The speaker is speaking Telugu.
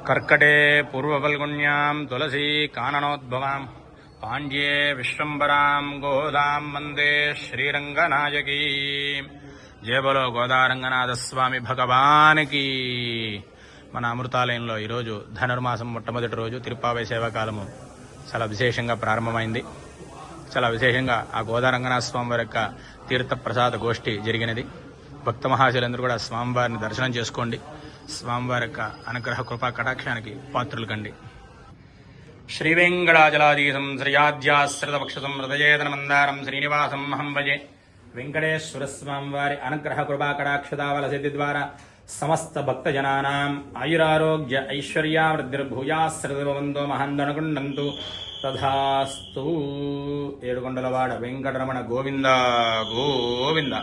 कर्कटे पूर्वफल्गुण्यां तुलसी काननोद्भवां पाण्ड्ये विश्वम्बरां गोदां वन्दे श्रीरङ्गनायकी। జయ బలో గోదారంగనాథ స్వామి భగవానికి. మన అమృతాలయంలో ఈరోజు ధనుర్మాసం మొట్టమొదటి రోజు తిరుప్పావై సేవాకాలము చాలా విశేషంగా ప్రారంభమైంది. చాలా విశేషంగా ఆ గోదారంగనాథ స్వామి వారి యొక్క తీర్థ ప్రసాద గోష్ఠి జరిగినది. భక్త మహాశయులందరూ కూడా స్వామివారిని దర్శనం చేసుకోండి. స్వామివారి యొక్క అనుగ్రహ కృపా కటాక్షానికి పాత్రులు కండి. శ్రీవేంకటాచలాధీశం శ్రీయాద్యాశ్రితవక్షసం హృదయేతన మందారం శ్రీనివాసం మహం భజే. వెంకటేశ్వర స్వామి వారి అనుగ్రహ కృపా కటాక్షదావల సిద్ధి ద్వారా సమస్త భక్త జనానాం ఆయురారోగ్య ఐశ్వర్యావృద్ధిర్భూయాశ్రితవంతో మహందనుకుండంతు తథాస్తు. ఏడుకొండలవాడ వెంకటరమణ గోవింద గోవింద.